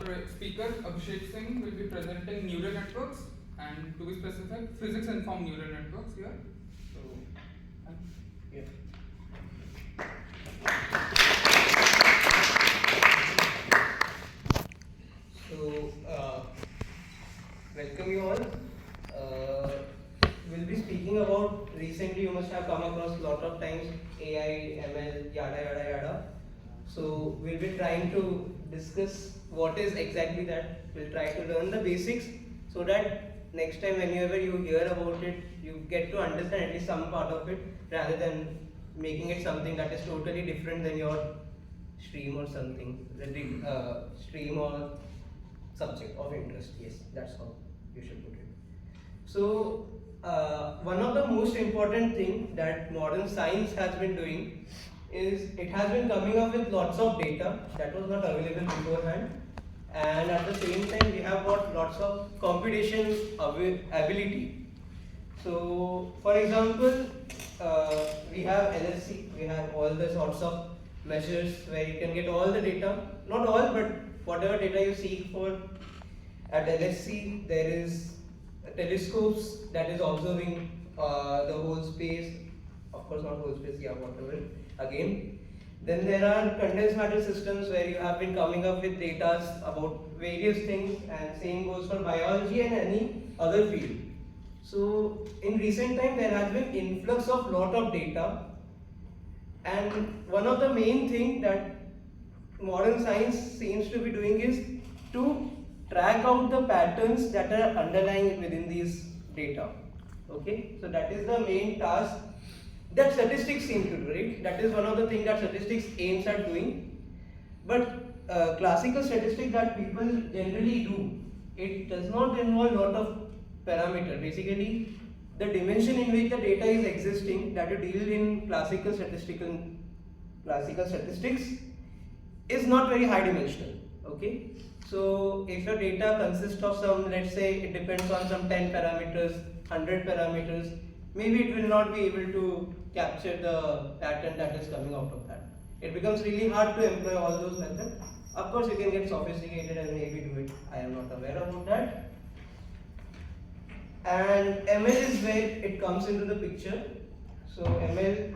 speaker Abhishek Singh will be presenting neural networks, and to be specific, physics-informed neural networks here. So, yeah. So, welcome you all. We'll be speaking about, recently you must have come across a lot of times AI, ML, yada yada yada. So we'll be trying to discuss what is exactly that. We'll try to learn the basics so that next time whenever you hear about it, you get to understand at least some part of it rather than making it something that is totally different than your stream or something, stream or subject of interest. Yes, that's how you should put it. So one of the most important thing that modern science has been doing is it has been coming up with lots of data that was not available beforehand, and at the same time we have got lots of computation ability. So for example, we have LSC, we have all the sorts of measures where you can get all the data, not all but whatever data you seek for. At LSC there is telescopes that is observing the whole space, of course not whole space, yeah, whatever, again. Then there are condensed matter systems where you have been coming up with data about various things, and same goes for biology and any other field. So in recent time there has been influx of lot of data, and one of the main thing that modern science seems to be doing is to track out the patterns that are underlying within these data. Okay, so that is the main task that statistics seem to do, right? That is one of the things that statistics aims at doing. But classical statistics that people generally do, it does not involve lot of parameters. Basically, the dimension in which the data is existing that you deal in classical statistics is not very high dimensional. Okay, so if your data consists of some, let's say it depends on some 10 parameters, 100 parameters, maybe it will not be able to capture the pattern that is coming out of that. It becomes really hard to employ all those methods. Of course, you can get sophisticated and maybe do it. I am not aware about that. And ML is where it comes into the picture. So ML,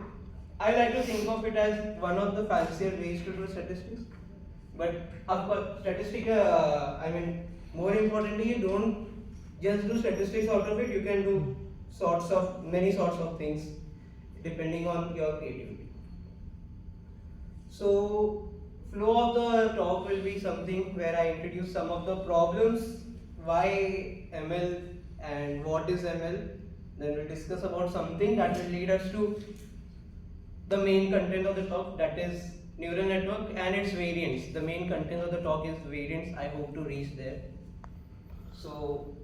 I like to think of it as one of the fancier ways to do statistics. But of course, more importantly, you don't just do statistics out of it. You can do many sorts of things depending on your creativity. So flow of the talk will be something where I introduce some of the problems, why ML and what is ML. Then we'll discuss about something that will lead us to the main content of the talk, that is neural network and its variants. The main content of the talk is variants. I hope to reach there. So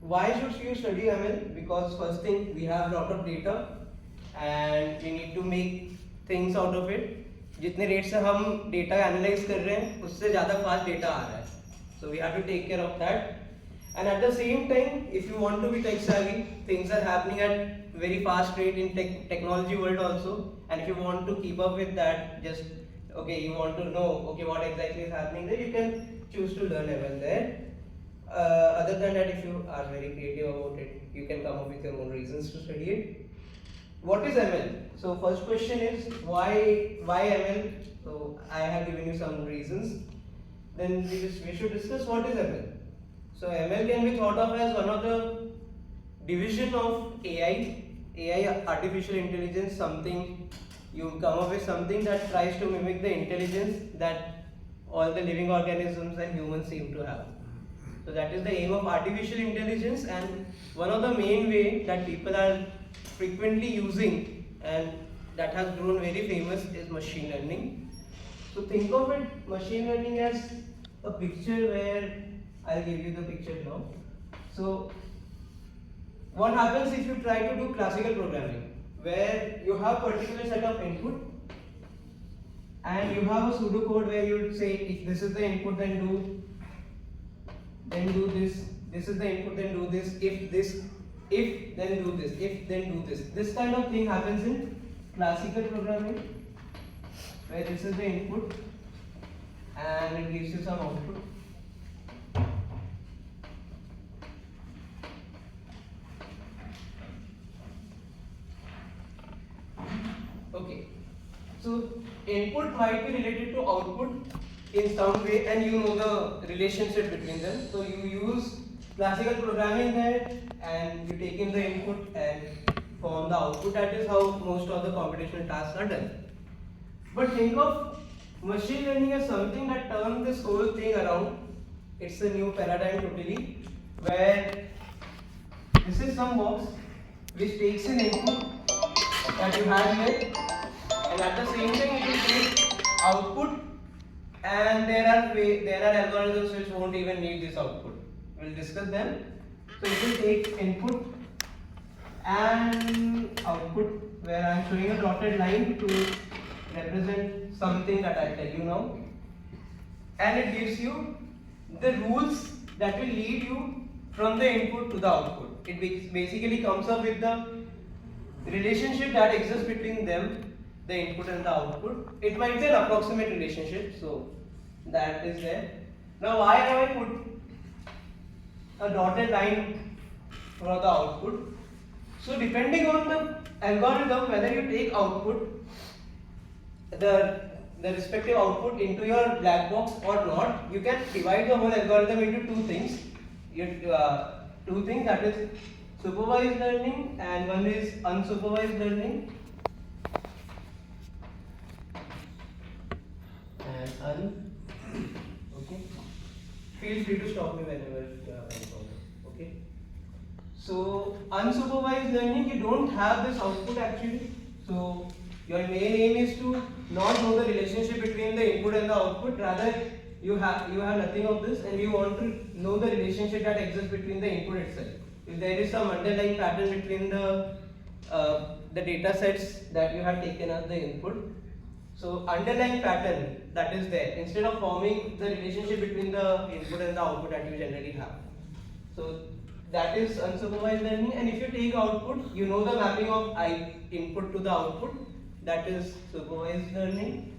why should you study ML? Because first thing, we have lot of data and we need to make things out of it. जितने rate से हम data analyse कर रहे हैं उससे ज़्यादा fast data आ रहा है. So we have to take care of that. And at the same time, if you want to be tech savvy, things are happening at very fast rate in technology world also. And if you want to keep up with that, just you want to know what exactly is happening there, you can choose to learn ML there. Other than that, if you are very creative about it, you can come up with your own reasons to study it. What is ML? So first question is why ML? So I have given you some reasons. Then we should discuss what is ML. So ML can be thought of as one of the division of AI, artificial intelligence. Something you come up with something that tries to mimic the intelligence that all the living organisms and humans seem to have. So that is the aim of artificial intelligence, and one of the main way that people are frequently using and that has grown very famous is machine learning. So think of it, machine learning, as a picture where I'll give you the picture now. So what happens if you try to do classical programming, where you have particular set of input and you have a pseudocode where you would say if this is the input then do this, this is the input then do this, if then do this, if then do this. This kind of thing happens in classical programming, where this is the input and it gives you some output. Okay, so input might be related to output in some way, and you know the relationship between them. So you use classical programming there, and you take in the input and form the output. That is how most of the computational tasks are done. But think of machine learning as something that turns this whole thing around. It's a new paradigm totally, where this is some box which takes in input that you have here, and at the same time it will take output, and there are algorithms which won't even need this output. We'll discuss them. So it will take input and output, where I am showing a dotted line to represent something that I'll tell you now, and it gives you the rules that will lead you from the input to the output. It basically comes up with the relationship that exists between them, the input and the output. It might be an approximate relationship, so that is there. Now why have I put a dotted line for the output? So depending on the algorithm, whether you take output, the respective output into your black box or not, you can divide the whole algorithm into two things. Two things, that is supervised learning and one is unsupervised learning. And okay. Feel free to stop me whenever you have any problem. Okay. So unsupervised learning, you don't have this output actually. So your main aim is to not know the relationship between the input and the output. Rather, you have nothing of this, and you want to know the relationship that exists between the input itself. If there is some underlying pattern between the data sets that you have taken as the input, so underlying pattern that is there, instead of forming the relationship between the input and the output that you generally have. So that is unsupervised learning. And if you take output, you know the mapping of input to the output, that is supervised learning.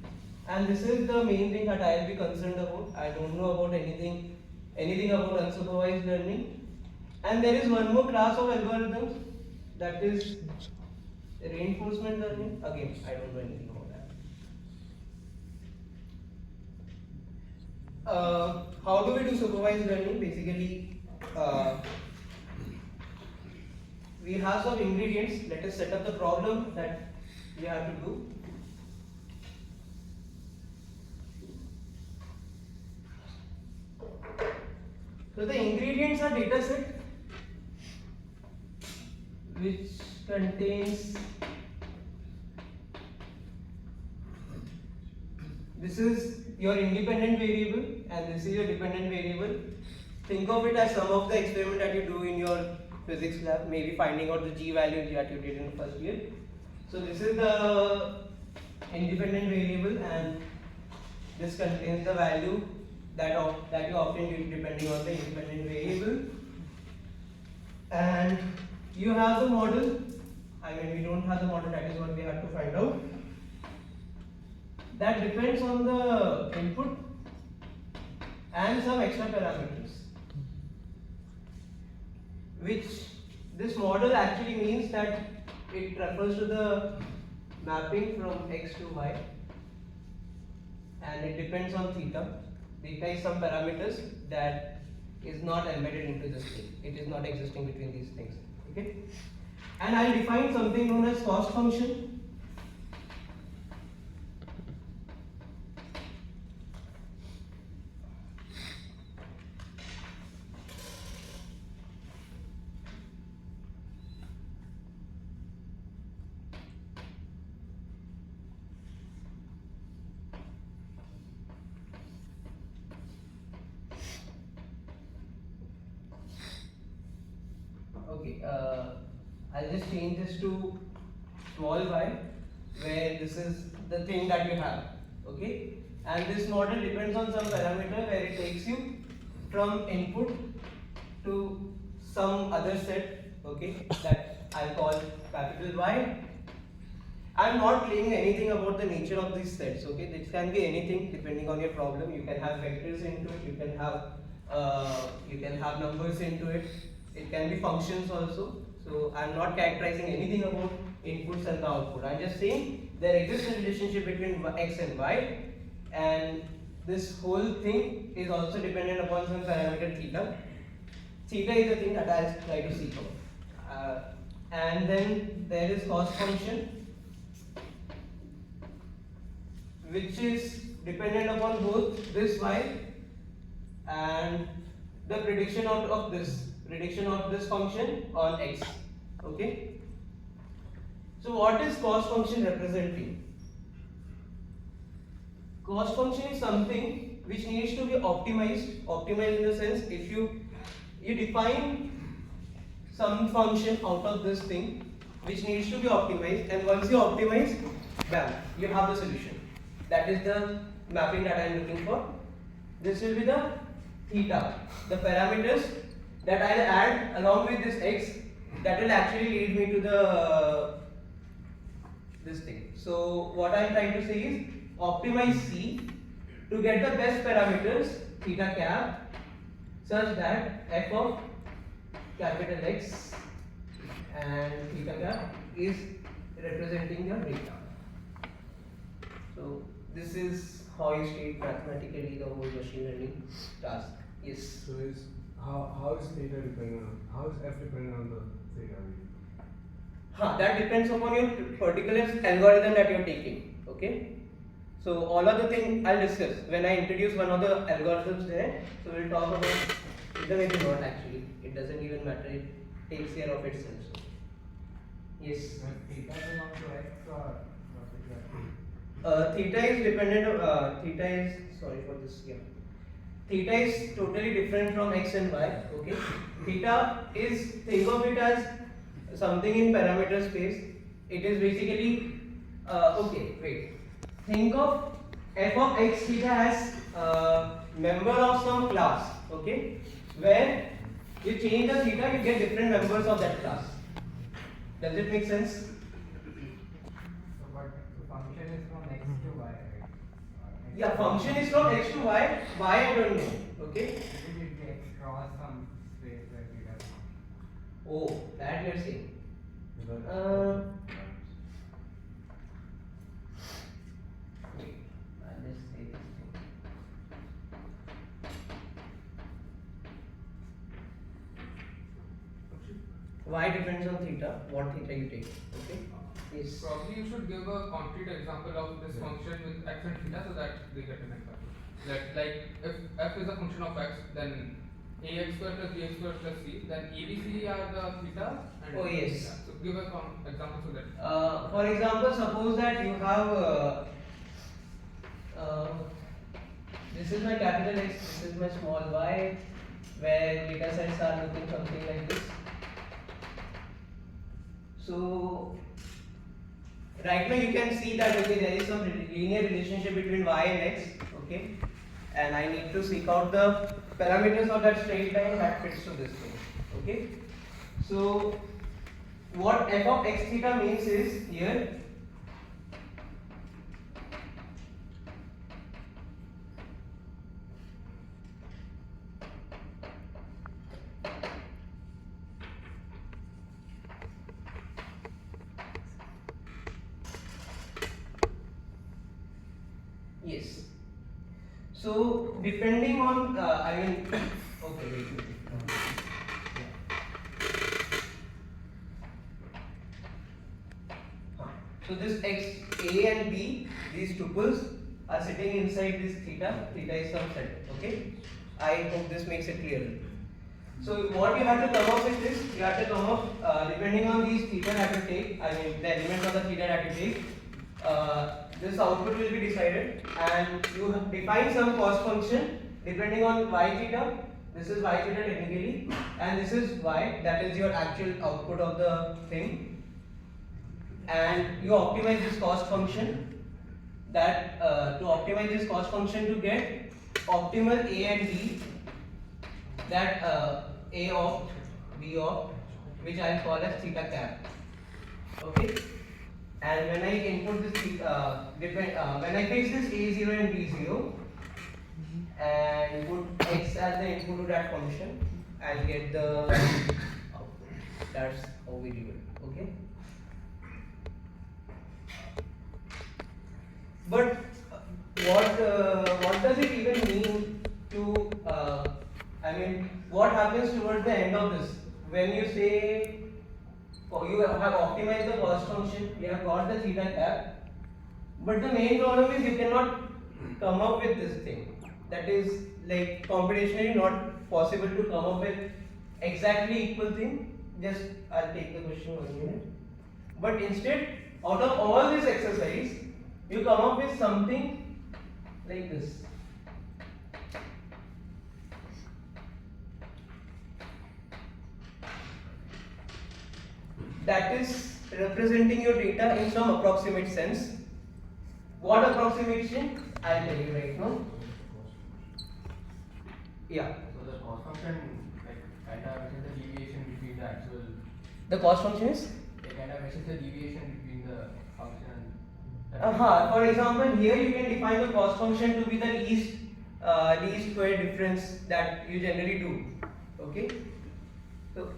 And this is the main thing that I will be concerned about. I don't know about anything about unsupervised learning. And there is one more class of algorithms, that is reinforcement learning. Again, I don't know anything about that. How do we do supervised learning? Basically, we have some ingredients. Let us set up the problem that we have to do. So the ingredients are data set which contains, this is your independent variable and this is your dependent variable. Think of it as some of the experiment that you do in your physics lab, maybe finding out the G value that you did in the first year. So this is the independent variable, and this contains the value that you often use depending on the independent variable. And you have the model. I mean, we don't have the model, that is what we have to find out. That depends on the input and some extra parameters, which this model actually means that it refers to the mapping from x to y, and it depends on theta. Theta is some parameters that is not embedded into this thing. It is not existing between these things. Okay? And I'll define something known as cost function. Okay, I'll just change this to small y, where this is the thing that you have. Okay, and this model depends on some parameter where it takes you from input to some other set. Okay, that I'll call capital Y. I'm not claiming anything about the nature of these sets. Okay, this can be anything depending on your problem. You can have vectors into it. You can have numbers into it. It can be functions also. So I'm not characterizing anything about inputs and the output. I'm just saying there exists a relationship between x and y, and this whole thing is also dependent upon some parameter theta. Theta is the thing that I'll try to seek out. And then there is cost function, which is dependent upon both this y and the prediction of this function on x. Okay. So what is cost function representing? Cost function is something which needs to be optimized. Optimized in the sense, if you define some function out of this thing which needs to be optimized, and once you optimize, bam, you have the solution. That is the mapping that I am looking for. This will be the theta, the parameters that I will add along with this x, that will actually lead me to the this thing. So what I am trying to say is optimize C to get the best parameters theta cap such that f of capital X and theta cap is representing your data. So this is how you state mathematically the whole machine learning task. Yes. So is how is theta dependent on, how is f dependent on the theta value? That depends upon your particular algorithm that you are taking. Okay. So all of the things I'll discuss when I introduce one of the algorithms there. So we'll talk about it. Maybe not actually. It doesn't even matter. It takes care of itself. So. Yes. Theta belongs to x or not exactly? Theta is dependent on theta is sorry for this, yeah. Theta is totally different from x and y. Okay. Theta is, think of it as something in parameter space. It is basically okay, wait. Think of f of x theta as member of some class, okay, where you change the theta, you get different members of that class. Does it make sense? So, but the function is from x to y, right? Yeah, function is from x to y. Y I don't know. Okay. Maybe it gets cross some space where theta is not. Oh, that you're saying. Wait, I'll just say this thing. Y depends on theta, what theta you take. Okay. Yes. Probably you should give a concrete example of this function with x and theta so that they get an example. Like if f is a function of x, then ax square plus bx square plus c, then abc are the theta and Oh, yes. theta. So give a example so that. For example, suppose that you have this is my capital X, this is my small y, where data sets are looking something like this. So right now you can see that okay, there is some linear relationship between y and x, okay, and I need to seek out the parameters of that straight line that fits to this thing, okay. So what f of x theta means is here yes. So depending on I mean okay wait. So this x a and b, these tuples are sitting inside this theta. Theta is some set. Okay. I hope this makes it clear. So what you have to come up with is you have to come up depending on these theta that you take. I mean the elements of the theta that you take. This output will be decided, and you define some cost function depending on y theta. This is y theta technically, and this is y. That is your actual output of the thing. And you optimize this cost function that to optimize this cost function to get optimal a and b, that a of b of which I will call as theta cap. Okay. and when I input this, when I fix this a0 and b0 and put x as the input to that function, I'll get the output. That's how we do it. Okay. But what does it even mean to? I mean, what happens towards the end of this when you say, oh, you have optimized the cost function, you have got the theta cap, but the main problem is you cannot come up with this thing. That is like computationally not possible to come up with exactly equal thing. Just I'll take the question 1 minute. But instead, out of all this exercise, you come up with something like this. That is representing your data in some approximate sense. What approximation? I'll tell you right now. Yeah. So the cost function kind of measures the deviation between the actual. The cost function is? It kind of measures the deviation between the function. For example, here you can define the cost function to be the least square difference that you generally do. Okay. So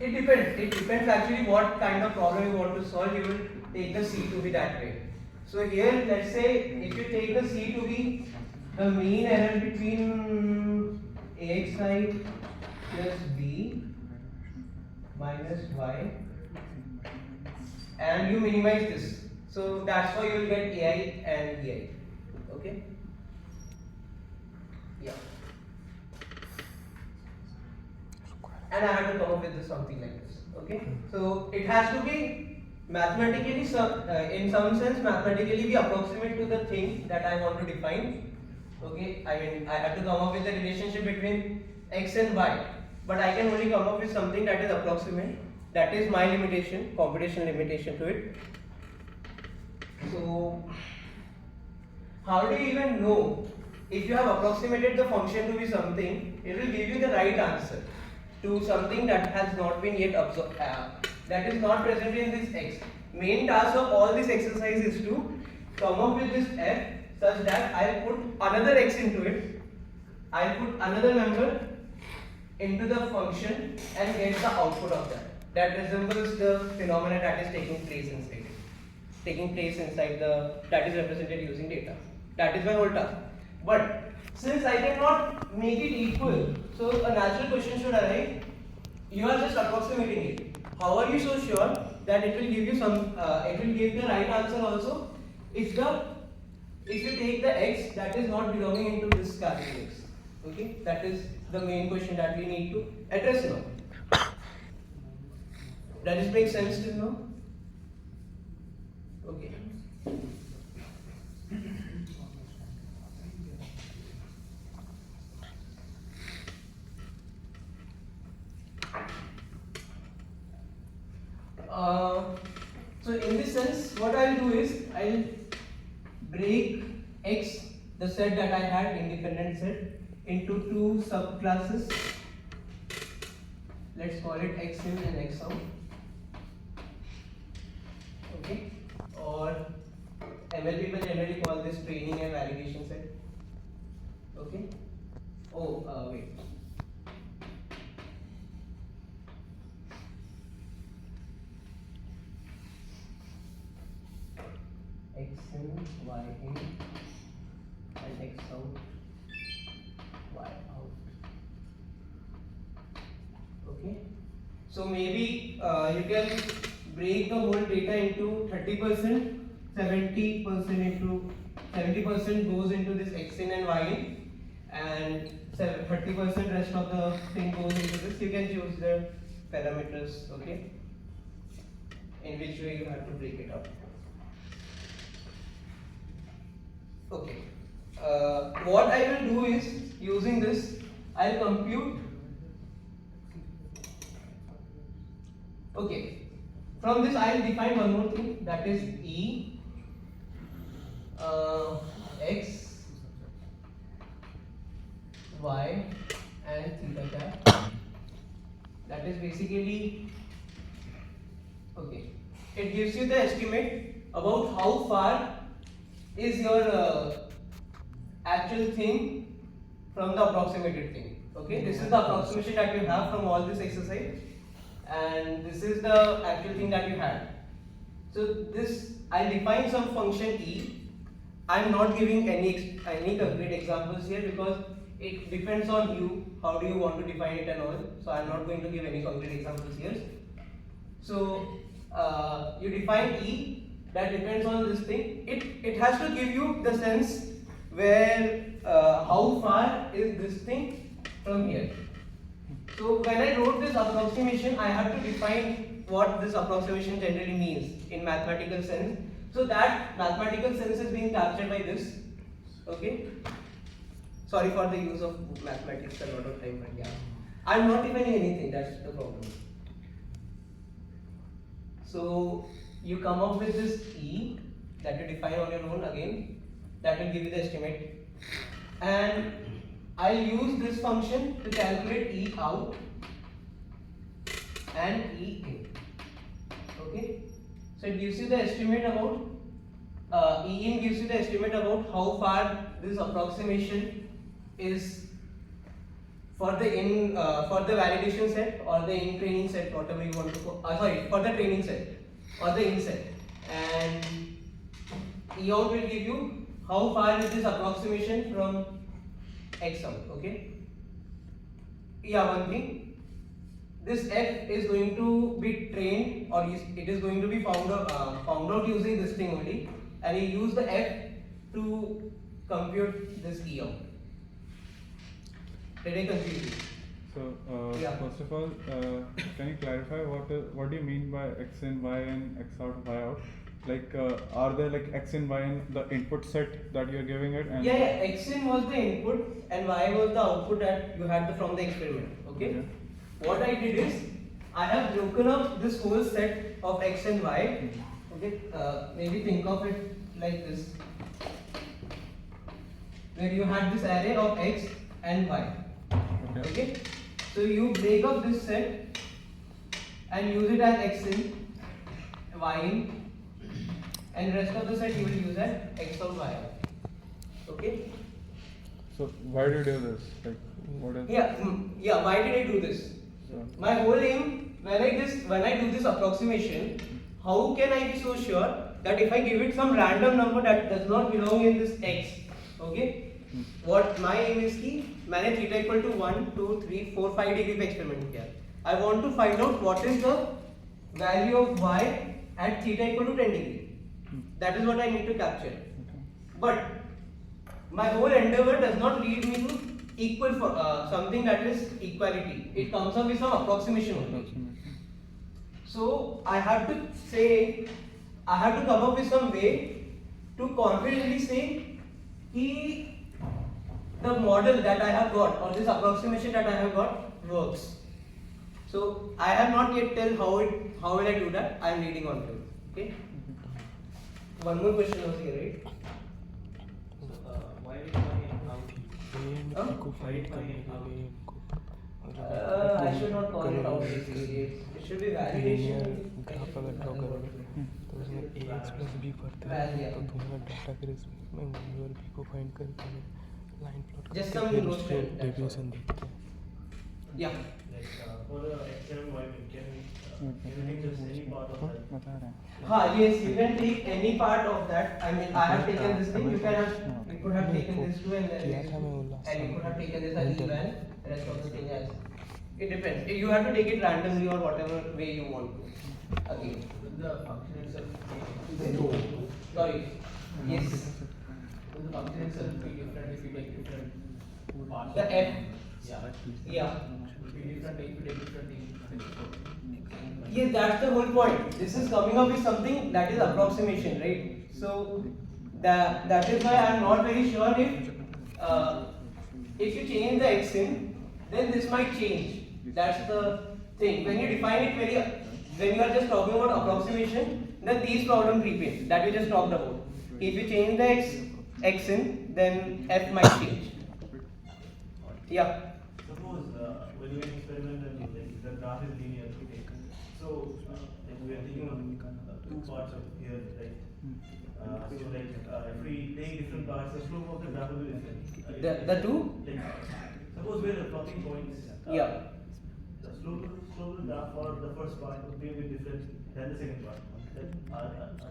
it depends. It depends actually what kind of problem you want to solve. You will take the C to be that way. So here, let's say if you take the C to be the mean error between AXI plus B minus Y, and you minimize this. So that's why you will get AI and BI. Okay? Yeah. And I have to come up with something like this. Okay? So it has to be mathematically, in some sense, mathematically be approximate to the thing that I want to define. Okay? I mean, I have to come up with the relationship between X and Y. But I can only come up with something that is approximate. That is my limitation, computational limitation to it. So, how do you even know if you have approximated the function to be something? It will give you the right answer to something that has not been yet observed, that is not present in this X. Main task of all this exercise is to come up with this F such that I'll put another X into it, I'll put another number into the function and get the output of that. That resembles the phenomena that is taking place inside it. That is represented using data. That is my whole task. But since I cannot make it equal, so a natural question should arise. You are just approximating it. How are you so sure that it will give you it will give the right answer also? If you take the X that is not belonging into this category X. Okay, that is the main question that we need to address now. Does it make sense to know? Okay. So in this sense, what I'll do is I'll break X, the set that I had, independent set, into two subclasses. Let's call it X in and X out. Okay. Or ML people generally call this training and validation set. Okay. Oh, wait. X in, Y in, and X out, Y out. Okay. So maybe you can break the whole data into 30%, 70% into 70% goes into this X in and Y in, and 30% rest of the thing goes into this. You can choose the parameters, okay, in which way you have to break it up. Okay. What I will do is, using this, I'll compute. Okay. From this, I'll define one more thing, that is E, X, Y, and theta cap. That is basically, okay, it gives you the estimate about how far is your actual thing from the approximated thing. Okay, this is the approximation that you have from all this exercise, and this is the actual thing that you had. So this, I define some function e. I am not giving any concrete examples here because it depends on you. How do you want to define it and all? So I am not going to give any concrete examples here. So you define e, that depends on this thing. It has to give you the sense where how far is this thing from here. So when I wrote this approximation, I have to define what this approximation generally means in mathematical sense. So that mathematical sense is being captured by this. Okay. Sorry for the use of mathematics a lot of time, but yeah, I'm not defining anything. That's the problem. So you come up with this e that you define on your own again. That will give you the estimate, and I'll use this function to calculate e out and e in. Okay, so it gives you the estimate about e in gives you the estimate about how far this approximation is for the validation set or the in training set, whatever you want to call. For the training set or the in set, and e out will give you how far is this approximation from x out. Okay. Yeah, one thing. This f is going to be trained, or it is going to be found out using this thing only, and you use the f to compute this e out. Did I confuse you? So Yeah. first of all, can you clarify what do you mean by x in, y in, x out, y out? Like, are there like x in, y in the input set that you're giving it? And Yeah, x in was the input and y was the output that you had from the experiment. Okay. What I did is I have broken up this whole set of x and y. Okay. Maybe think of it like this, where you had this array of x and y. Okay. So you break up this set and use it as x in, y in, and rest of the set you will use as x out, y out. Okay. So why do you do this? Like, what is? Yeah. Why did I do this? So, My whole aim when I do this approximation, how can I be so sure that if I give it some random number that does not belong in this x, okay? What my aim is कि मैंने theta equal to 1, 2, 3, 4, 5 degree पे experiment किया. I want to find out what is the value of y at theta equal to 10 degree. That is what I need to capture. But my whole endeavor does not lead me to equal for something that is equality. It comes up with some approximation only. So I have to come up with some way to confidently say कि the model that I have got or this approximation that I have got works. So I have not yet tell how will I do that. I am leading on to it. Okay. One more question was here, right? Why did I out? I should not call it out basically. It should be validation. Graph अगर draw करोगे तो उसमें ax plus b पढ़ते हैं तो तुम्हारा data के respect में u और v को फाइंड करके लाइन प्लॉट Just some करके notion. डेविएशन देखते हैं. Yeah. For the x and y, can you take just any part of that? बता रहे हैं. Yes, you can take any part of that. I mean, I have taken this thing. You could have taken this too, and किया था मैं वो last you could have time. taken this as even. Rest of the thing as it depends. You have to take it randomly or whatever way you want to. Again, The function itself. sorry. Yes, Will the function itself be different if you take different parts? the f. Yeah. Will be different if you take different things. Yes, that's the whole point. This is coming up with something that is approximation, right? So that is why I am not very sure if you change the x in, then this might change. That's the thing. When you define it when you are just talking about approximation, then these problems creep in that we just talked about. If you change the x in, then f might change. Yeah. Suppose when you experiment and like, the graph is linear, okay. So like we are taking two parts of here, right? So like if we take different parts, the slope of the graph will be different. The two? Like, suppose we're plotting points. Yeah. The slope of the graph for the first part would be a bit different than the second part.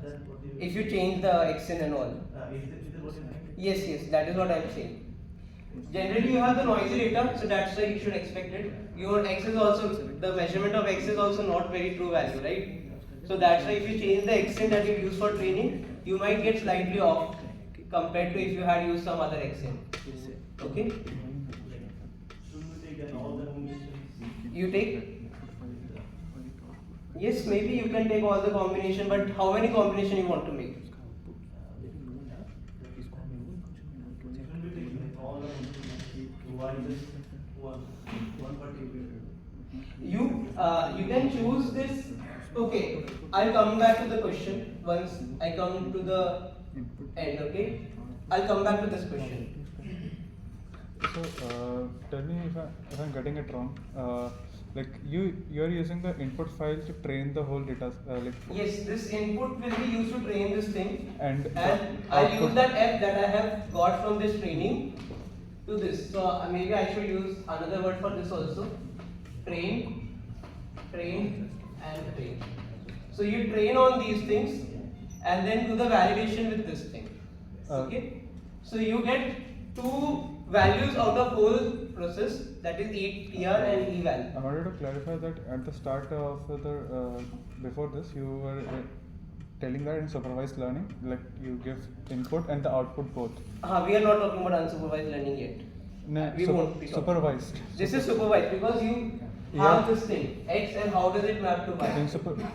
Then what do you? If you change the xn and all. Is it what you mean? Yes, that is what I am saying. Generally, you have the noisy data, so that's why you should expect it. Your x is also, the measurement of x is also not very true value, right? So that's why if you change the xn that you use for training, you might get slightly off compared to if you had used some other xn. Okay? Should we take then all the combinations? You take? Yes, maybe you can take all the combination, but how many combination you want to make? Shouldn't we take all the one particular? You can choose this. Okay, I'll come back to the question once I come to the end. Okay, I'll come back to this question. So tell me if I'm getting it wrong. Like you're using the input file to train the whole data. Yes, this input will be used to train this thing, and I'll use that f that I have got from this training to this. So maybe I should use another word for this also. Train, and train. So you train on these things and then do the validation with this thing. Okay. So you get two values out of whole process, that is ETR and eval. I wanted to clarify that at the start of the before this you were telling that in supervised learning, like you give input and the output both. We are not talking about unsupervised learning yet. No, We won't be talking. supervised. This is supervised because you have this thing x and how does it map to y?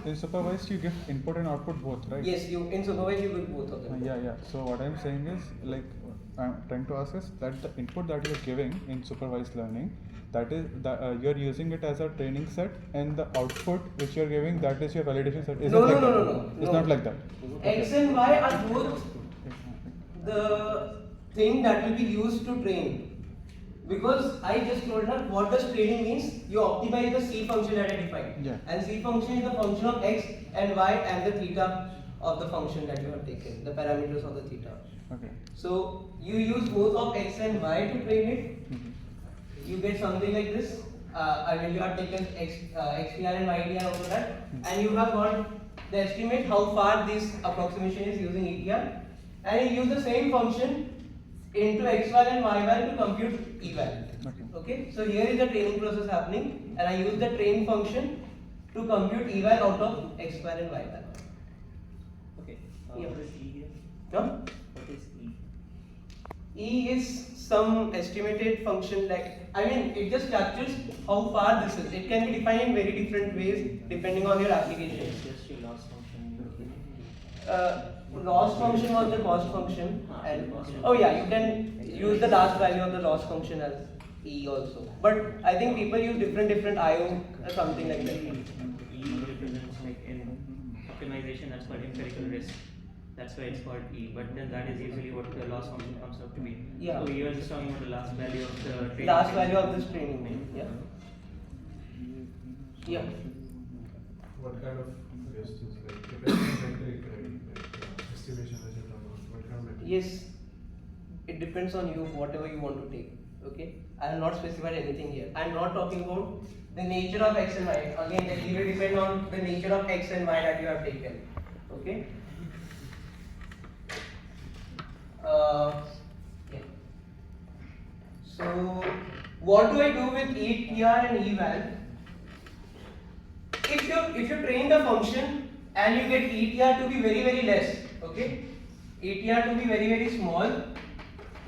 In supervised you give input and output both, right? Yes, you in supervised you give both of them. Yeah. So what I'm saying is, like, I'm trying to ask is that the input that you're giving in supervised learning, that is you're using it as a training set, and the output which you're giving, that is your validation set. Is No, it like no, that? no, no, It's no. not like that. X and y are both the thing that will be used to train. Because I just told her what does training means, you optimize the C function that I defined. Yeah. And C function is the function of x and y and the theta of the function that you have taken, the parameters of the theta. Okay. So you use both of x and y to train it. Mhm. You get something like this. You have taken xtr and ytr out of that, and you have got the estimate how far this approximation is using etr, and you use the same function into xval and yval to compute eval. Okay, so here is the training process happening, and I use the train function to compute eval out of xval and yval. Okay. Yeah. What is E here? Huh? What is E? E is some estimated function, like, I mean, it just captures how far this is. It can be defined in very different ways depending on your application. It's just your loss function. Loss function was the cost function, and oh yeah, you can use the last value of the loss function as E also. But I think people use different IO or something like that. E represents like in optimization, that's called empirical risk. That's why it's called E. But then that is usually what the loss function comes out to be. Yeah. So you are just talking about the last value of the training. Last value of this training. Yeah. Yeah. What kind of risk is like depending on metric, right? Like estimation as you're talking about. What kind of metric? Yes, it depends on you, whatever you want to take. Okay, I have not specified anything here. I am not talking about the nature of x and y. Again, it will depend on the nature of x and y that you have taken. Okay. Yeah. So, what do I do with ETR and eval? If you train the function and you get ETR to be very less, okay, ETR to be very small,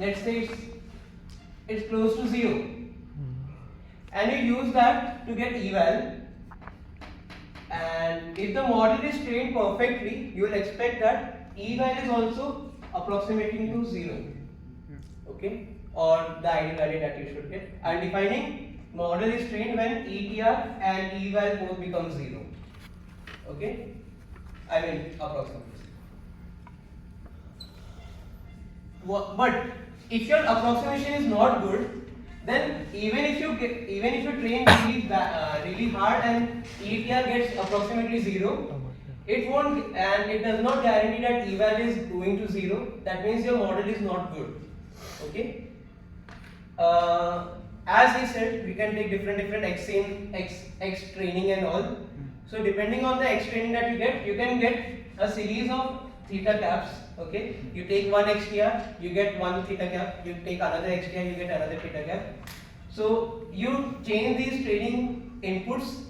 let's say it's close to 0, and you use that to get eval, and if the model is trained perfectly, you will expect that eval is also approximating to 0, okay, or the ideal value that you should get. I'm defining model is trained when ETR and eval both become 0, okay, I mean approximately. But if your approximation is not good, then even if you train really hard and ETR gets approximately 0, it won't, and it does not guarantee that eval is going to 0. That means your model is not good. Okay. As he said, we can take different X training and all. So depending on the X training that you can get a series of theta caps. Okay, you take one XTR, you get one theta cap. You take another XTR, you get another theta cap. So you change these training inputs,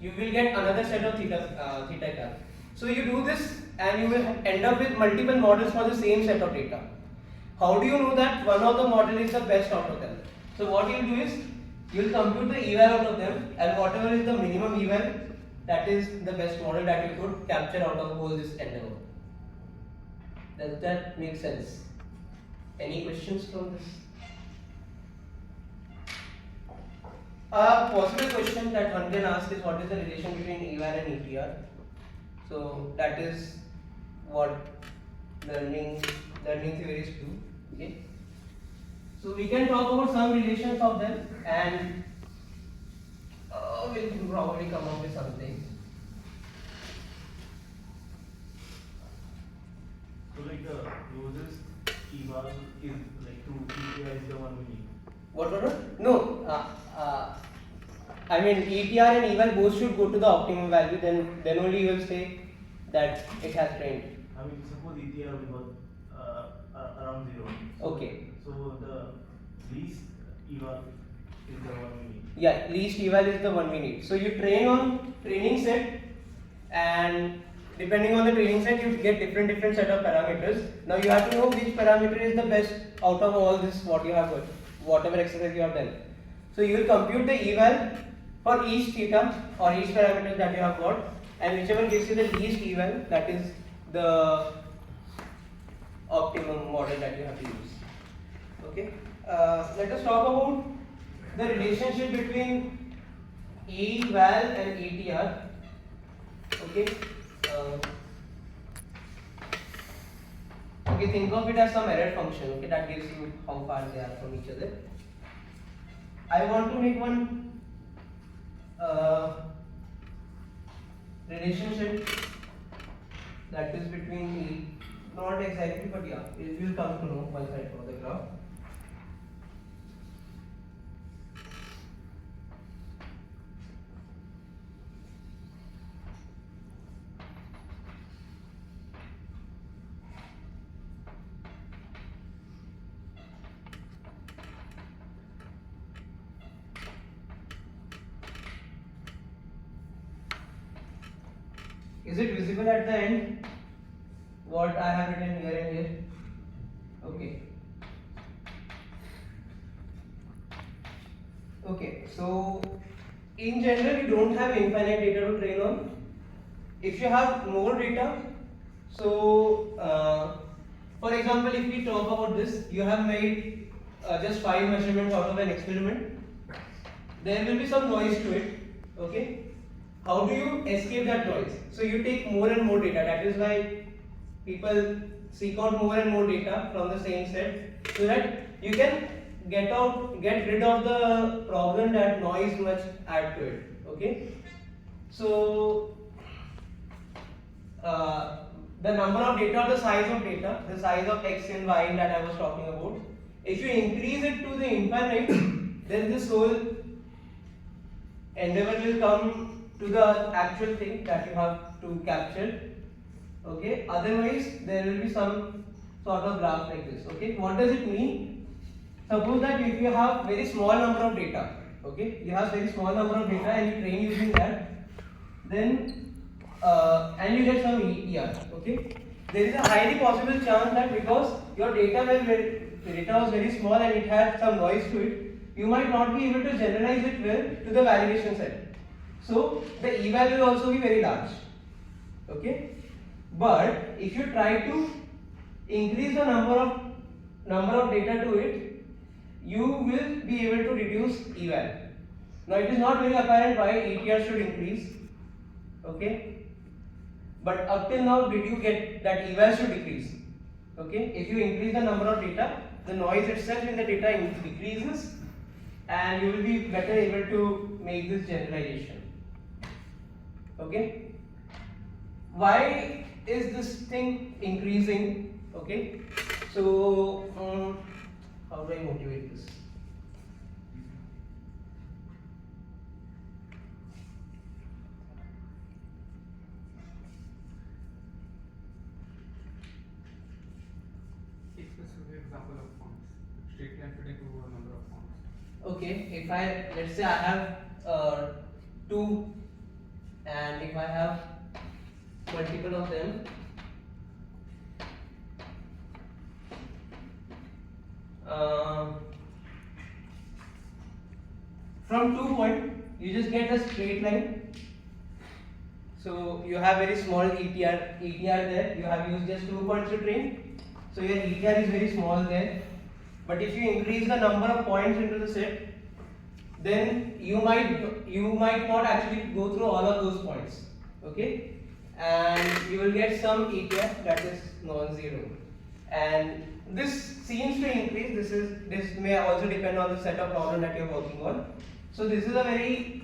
you will get another set of theta cap. So you do this, and you will end up with multiple models for the same set of data. How do you know that one of the model is the best out of them? So what you will do is, you will compute the eval out of them, and whatever is the minimum eval, that is the best model that you could capture out of whole this endeavor. Does that make sense? Any questions from this? A possible question that one can ask is, what is the relation between eval and ETR? So that is what learning theories do. Okay. So we can talk about some relations of them, and we'll probably come up with something. So like the closest eval is like to ETR is the one we need. What? No. I mean, ETR and eval both should go to the optimum value. Then only you will say that it has trained. I mean, suppose ETR will go around 0. Okay. So the least eval is the one we need. Yeah, least eval is the one we need. So you train on training set, and depending on the training set, you get different set of parameters. Now you have to know which parameter is the best out of all this what you have got, whatever exercise you have done. So you will compute the eval for each theta or each parameter that you have got, and whichever gives you the least eval, that is the optimum model that you have to use. Okay. Let us talk about the relationship between eval and ETR. Okay. Okay, think of it as some error function. Okay, that gives you how far they are from each other. I want to make one relationship that is between not exactly, but yeah, it will come to know once I draw the graph. Is it visible at the end? What I have written here and here? Okay. Okay, so in general, you don't have infinite data to train on. If you have more data, so for example, if we talk about this, you have made just 5 measurements out of an experiment. There will be some noise to it. Okay. How do you escape that noise? So you take more and more data. That is why people seek out more and more data from the same set, so that you can get rid of the problem that noise must add to it. Okay. So the number of data, the size of data, the size of x and y that I was talking about, if you increase it to the infinite, then this whole endeavor will come to the actual thing that you have to capture. Okay, otherwise there will be some sort of graph like this. Okay, what does it mean? Suppose that if you have very small number of data, okay, you have very small number of data and you train using that, then and you get some ETR. Okay, there is a highly possible chance that because your data was very small and it had some noise to it, you might not be able to generalize it well to the validation set. So the eval will also be very large. Okay, but if you try to increase the number of data to it, you will be able to reduce eval. Now it is not very apparent why ETR should increase. Okay, but up till now, did you get that eval should decrease? Okay, if you increase the number of data, the noise itself in the data decreases, and you will be better able to make this generalization. Okay. why is this thing increasing? Okay, so how do I motivate this? Take specific example of fonts. Straight line fitting to a number of fonts. Okay, if I, let's say I have two, and if I have multiple of them, from 2 point you just get a straight line. So you have very small ETR there. You have used just 2 points to train, so your ETR is very small there. But if you increase the number of points into the set, then you might not actually go through all of those points. Okay, and you will get some ETR that is non-zero, and this seems to increase. This may also depend on the set of problem that you're working on. So this is a very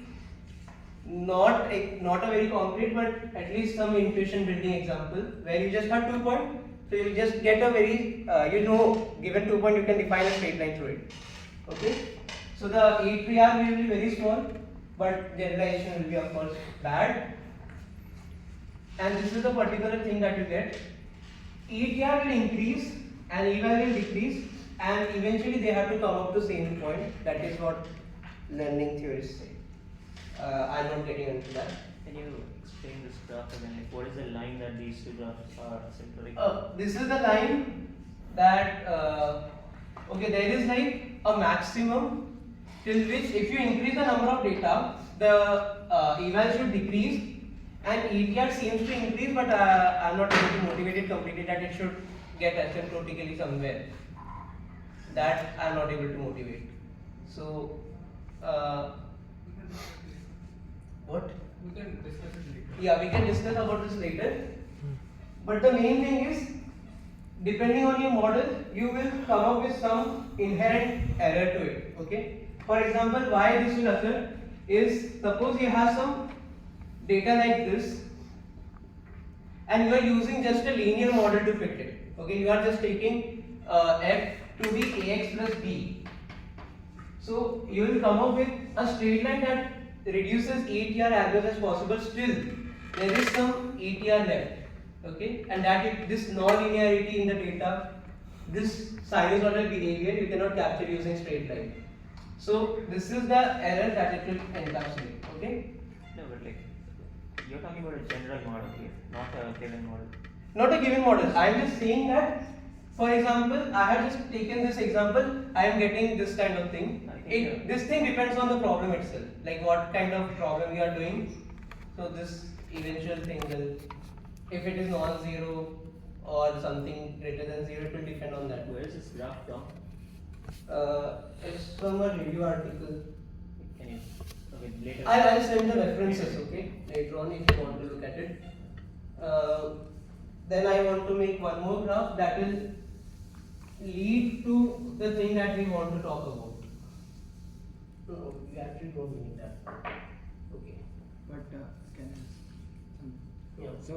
not a very concrete, but at least some intuition building example where you just have 2 points. So you just get a very given 2 point you can define a straight line through it. Okay. So the ETR will be very small, but generalization will be of course bad. And this is the particular thing that you get. ETR will increase and eval will decrease, and eventually they have to come up to same point. That is what learning theorists say. I'm not getting into that. Can you explain this graph again? Like, what is the line that these two graphs are synchronic? This is the line that okay, there is like a maximum till which if you increase the number of data, the eval should decrease and ETR seems to increase, but I'm not able to motivate it completely that it should get asymptotically somewhere. That I'm not able to motivate. So what? We can discuss it later. Yeah, we can discuss about this later. But the main thing is, depending on your model, you will come up with some inherent error to it. Okay. For example, why this will occur is, suppose you have some data like this, and you are using just a linear model to fit it. Okay, you are just taking f to be ax plus b. So you will come up with a straight line that reduces ETR as much as possible. Still, there is some ETR left. Okay, and that this non-linearity in the data, this sinusoidal behavior, you cannot capture using straight line. So this is the error that it will encapsulate. Okay. No, but like, you're talking about a general model here, not a given model. Not a given model. I am just saying that, for example, I have just taken this example. I am getting this kind of thing. This thing depends on the problem itself, like what kind of problem you are doing. So this eventual thing will, if it is non-zero or something greater than 0, it will depend on that. Where is this graph from? It's from a review article. Can you, okay, later. I'll send the references, okay, later on if you want to look at it. Then I want to make one more graph that will lead to the thing that we want to talk about. No, we actually don't need that. Okay. But can Yeah. so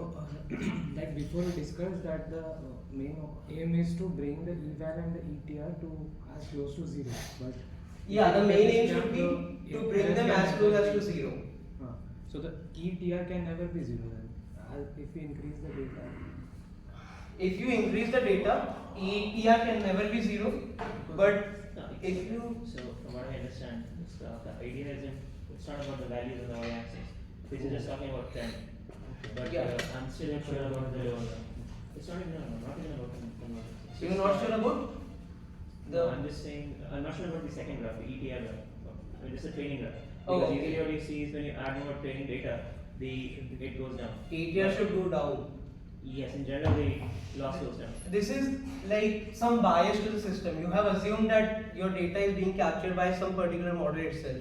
like before we discussed that the main aim is to bring the eval and the ETR to as close to 0, but Yeah, the main aim can should be the to bring errors them can as close never as to be- 0. So the ETR can never be 0 then, if we increase the data. If you increase the data, ETR can never be 0, but No, if you so from what I understand, this graph, the idea isn't, it's not about the values on the y-axis. This is just talking about trend. But Yeah. I'm still not sure about the. It's not even not even about conversion. So you're not sure about No, the. I'm just saying I'm not sure about the second graph, the ETR graph. I mean, just a training graph. Oh, Because okay. usually what you see is when you add more training data, it goes down. ETR should go down. Yes, in general the loss goes down. This is like some bias to the system. You have assumed that your data is being captured by some particular model itself.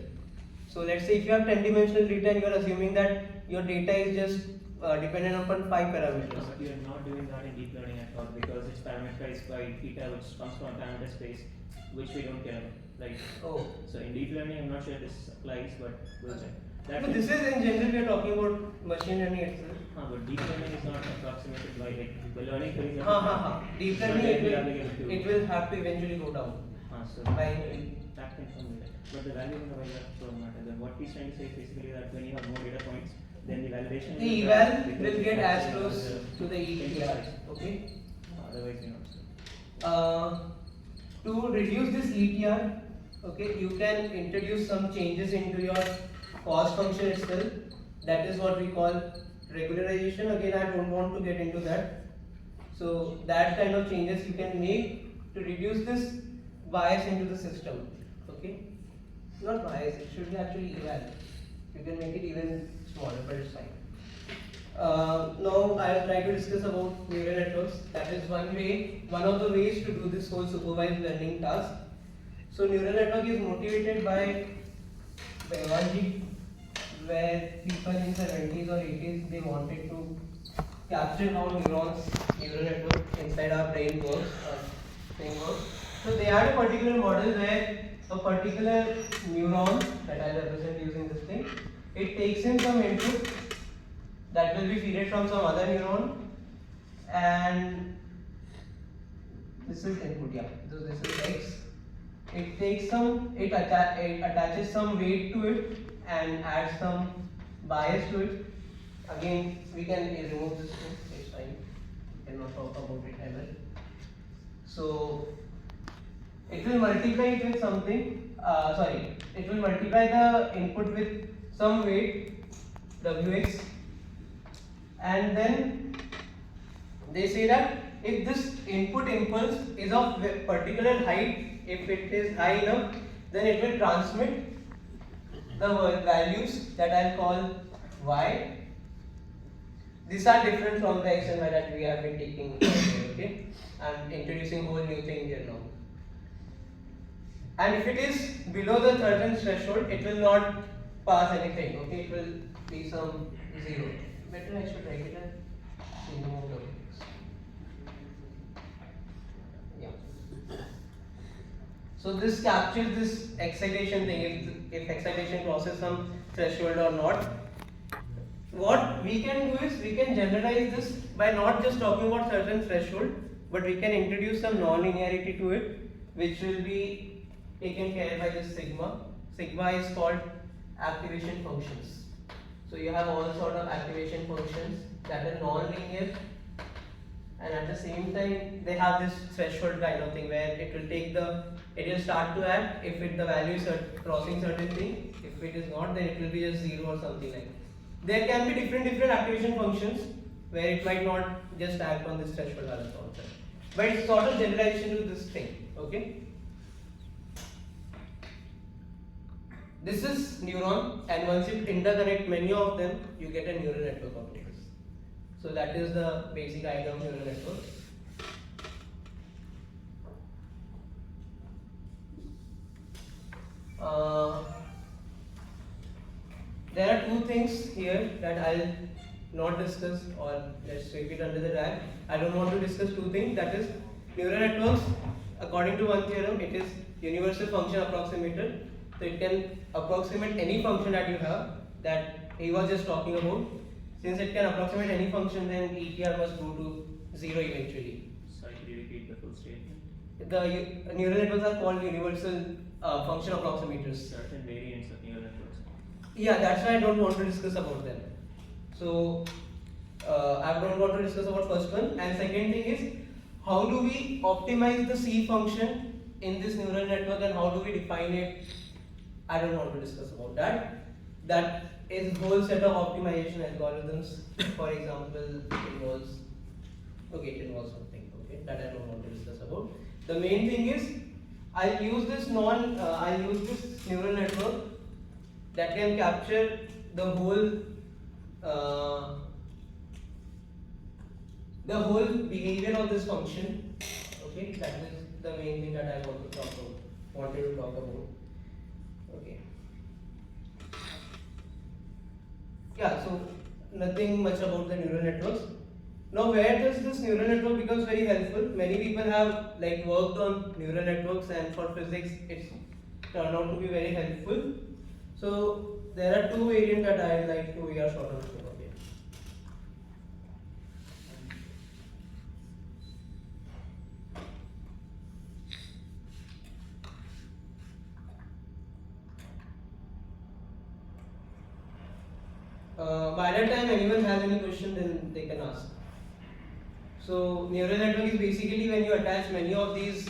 So let's say if you have 10-dimensional data and you are assuming that your data is just dependent upon 5 No, parameters. but you're not doing that in deep learning at all because it's parameterized by theta, which comes from a parameter space, which we don't care about, right? Oh. So in deep learning, I'm not sure this applies, but we'll check. That But this is in general we are talking about machine learning itself. But deep learning is not approximated by like by learning theories. Deep learning it will have to eventually go down. So By that can come with it. But the value in the value don't matter. Then what he's trying to say is basically that when you have more data points, then the validation the will eval drop because will it get has as close to the ETR. Okay. Otherwise, you know. To reduce this ETR, okay, you can introduce some changes into your cost function itself. That is what we call regularization. Again, I don't want to get into that. So that kind of changes you can make to reduce this bias into the system. Okay, not bias. It should be actually eval. You can make it even smaller, but it's fine. Now I will try to discuss about neural networks. That is one of the ways to do this whole supervised learning task. So neural network is motivated by biology, where people in 70s or 80s they wanted to capture how neural network inside our brain works. So they had a particular model where a particular neuron that I represent using this thing, it takes in some input that will be fed from some other neuron, and this is input, yeah. So this is X. It takes it attaches some weight to it and adds some bias to it. Again, we can remove this thing, it's fine. We cannot talk about it ever. So it will multiply it with something. It will multiply the input with some weight, Wx. And then they say that if this input impulse is of particular height, if it is high enough, then it will transmit the values that I'll call y. These are different from the x and y that we have been taking. Okay, I'm introducing a whole new thing here now. And if it is below the certain threshold, it will not pass anything. Okay, it will be some 0. Better I should write it as remove the x. Yeah. So this captures this excitation thing, if excitation crosses some threshold or not. What we can do is we can generalize this by not just talking about certain threshold, but we can introduce some non-linearity to it, which will be taken care by this sigma. Sigma is called activation functions. So you have all sort of activation functions that are non-linear, and at the same time they have this threshold kind of thing where it will start to act if the value is crossing certain thing. If it is not, then it will be just 0 or something like that. There can be different activation functions where it might not just act on this threshold value also. But it's sort of generalization to this thing. Okay. This is neuron, and once you interconnect many of them, you get a neural network of this. So that is the basic idea of neural network. There are two things here that I'll not discuss, or let's sweep it under the rag. I don't want to discuss two things. That is, neural networks, according to one theorem, it is universal function approximator. So it can approximate any function that you have, that he was just talking about. Since it can approximate any function, then ETR must go to 0 eventually. Sorry, could you repeat the full statement? The neural networks are called universal function approximators. Certain variants of neural networks. Yeah, that's why I don't want to discuss about them. So I don't want to discuss about first one. And second thing is, how do we optimize the C function in this neural network, and how do we define it? I don't want to discuss about that. That is a whole set of optimization algorithms. For example, it involves something, okay, that I don't want to discuss about. The main thing is, I'll use this neural network that can capture the whole behavior of this function. Okay, that is the main thing that I wanted to talk about. Okay. Yeah, so nothing much about the neural networks. Now, where does this neural network becomes very helpful? Many people have worked on neural networks, and for physics, it's turned out to be very helpful. So, there are two variants that I like to hear short of. Okay. By that time, anyone has any question, then they can ask. So, neural network is basically when you attach many of these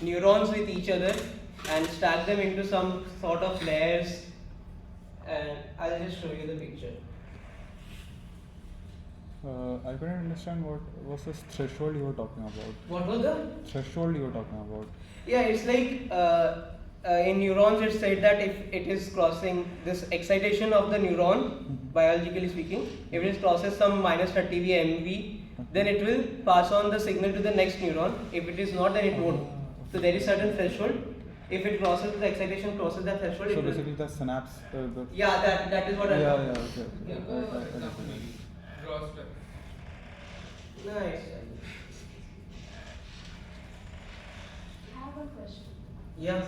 neurons with each other and stack them into some sort of layers, and I'll just show you the picture. I couldn't understand what was this threshold you were talking about. What was the? Threshold you were talking about. Yeah, it's like in neurons it's said that if it is crossing this excitation of the neuron, biologically speaking, if it crosses some minus 30 MV, then it will pass on the signal to the next neuron. If it is not, then it won't. So there is certain threshold. If it crosses the excitation, crosses that threshold. So basically the synapse. Yeah, that is what I. Yeah, yeah, okay. Yeah. Draw step. Nice. I have a question. Yeah.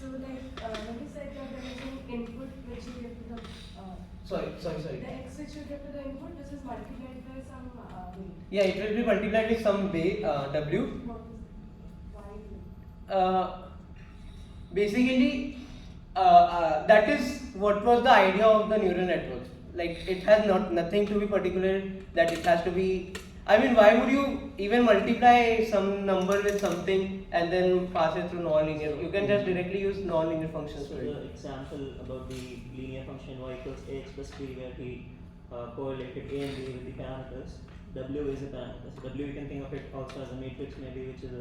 So, like, when you said that there is an input which you give to the, Sorry. the x which you give to the input, this is multiplied by some weight. Yeah, it will be multiplied with some W. What is it? Why? Basically, that is what was the idea of the neural network. Like, it has nothing to be particular that it has to be. I mean, why would you even multiply some number with something and then pass it through non-linear? You can just directly use non-linear functions So for it. the example about the linear function y equals ax plus b, where he correlated a and b with the parameters, w is a parameter. So w you can think of it also as a matrix maybe, which is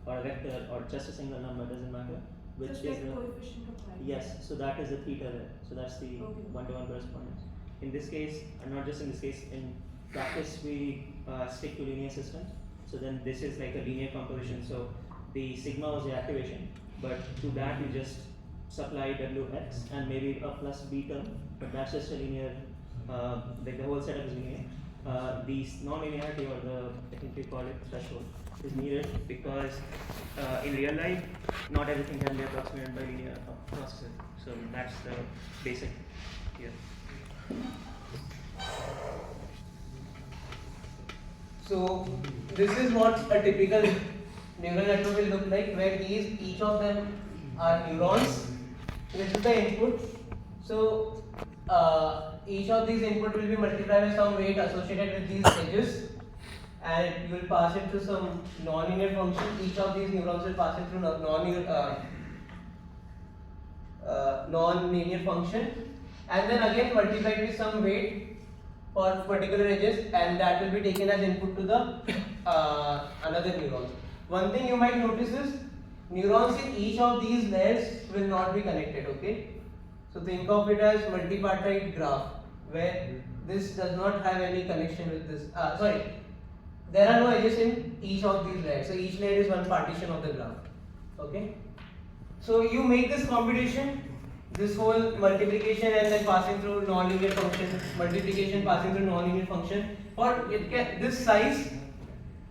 or a vector or just a single number, doesn't matter. Which Just is like the coefficient of y. yes, so that is the theta there. So that's the Okay. one-to-one correspondence. In this case, and not just in this case, in practice we stick to linear systems. So then this is like a linear composition. So the sigma was the activation, but to that you just supply wx and maybe a plus b term, but that's just a linear, like the whole setup is linear. The non-linearity, or the, I think we call it threshold, is needed because in real life not everything can be approximated by linear processes. So that's the basic here. So this is what a typical neural network will look like, where each of them are neurons. This is the input. So each of these input will be multiplied by some weight associated with these edges, and you will pass it through some non-linear function. Each of these neurons will pass it through non-linear function, and then again multiplied with some weight for particular edges, and that will be taken as input to the another neurons. One thing you might notice is neurons in each of these layers will not be connected. Okay, so think of it as multipartite graph, where this does not have any connection with this. There are no edges in each of these layers. So each layer is one partition of the graph. Okay. So you make this computation, this whole multiplication and then passing through non-linear function, multiplication passing through non-linear function, or it can, this size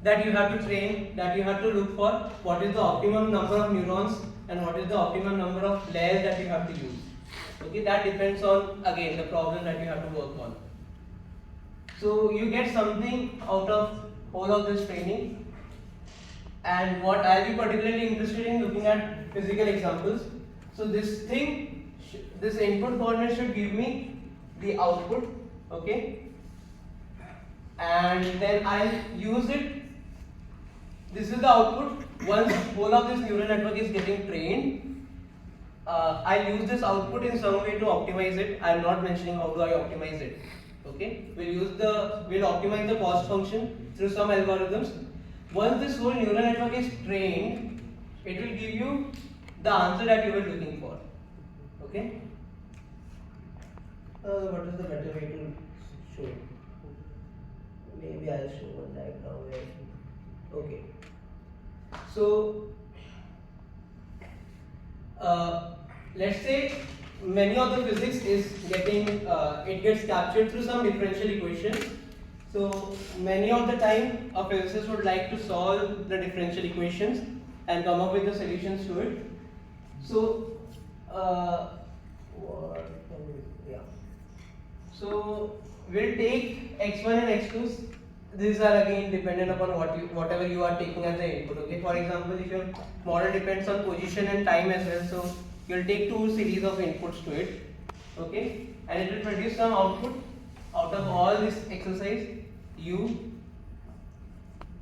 that you have to train, that you have to look for, what is the optimum number of neurons and what is the optimum number of layers that you have to use. Okay, that depends on, again, the problem that you have to work on. So you get something out of all of this training, and what I'll be particularly interested in looking at physical examples. So this thing, this input coordinate should give me the output, okay, and then I'll use it. This is the output. Once whole of this neural network is getting trained, I'll use this output in some way to optimize it. I'm not mentioning how do I optimize it. Okay, we'll optimize the cost function through some algorithms. Once this whole neural network is trained, it will give you the answer that you were looking for. Okay. What is the better way to show? Maybe I'll show one diagram where. Okay. So let's say many of the physics is getting it gets captured through some differential equation. So many of the time a physicist would like to solve the differential equations and come up with the solutions to it. So what can we, yeah. So we'll take x1 and x2. These are again dependent upon whatever you are taking as the input. Okay. For example, if your model depends on position and time as well, so you'll take two series of inputs to it. Okay, and it will produce some output out of all this exercise u.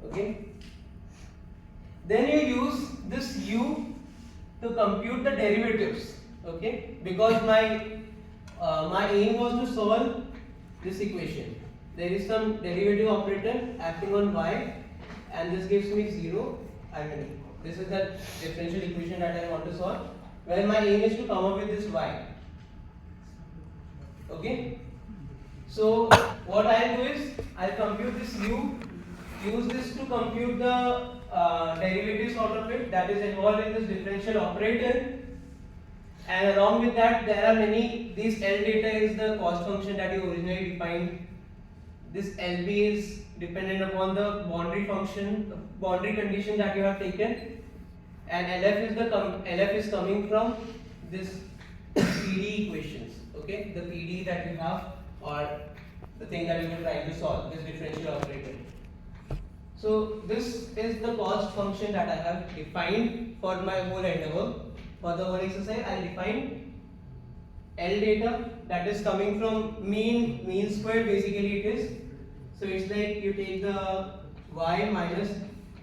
Okay. Then you use this u to compute the derivatives. Okay, because my aim was to solve this equation. There is some derivative operator acting on y, and this gives me 0. I mean, this is the differential equation that I want to solve, where my aim is to come up with this y. Okay. So what I'll do is I'll compute this u, use this to compute the derivatives out of it that is involved in this differential operator. And along with that, there are many. This L data is the cost function that you originally defined. This LB is dependent upon the boundary function, boundary condition that you have taken, and LF is coming from this PD equations. Okay, the PD that you have, or the thing that you are trying to solve, this differential operator. So this is the cost function that I have defined for my whole endeavor. For the whole exercise, I define L data that is coming from mean squared. Basically, it is. So it's like you take the y minus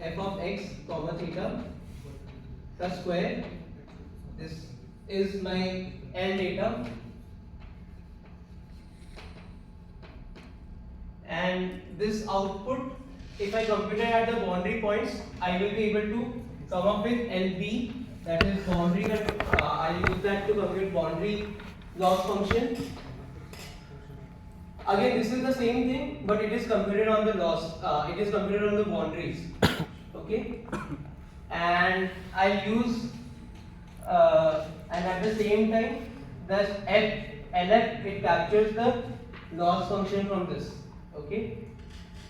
f of x comma theta plus square. This is my L data, and this output, if I compute it at the boundary points, I will be able to come up with LB, that is boundary. I use that to compute boundary loss function. Again, this is the same thing, but it is computed on the loss. It is computed on the boundaries. Okay, and I use and at the same time, the LF, it captures the loss function from this. Okay,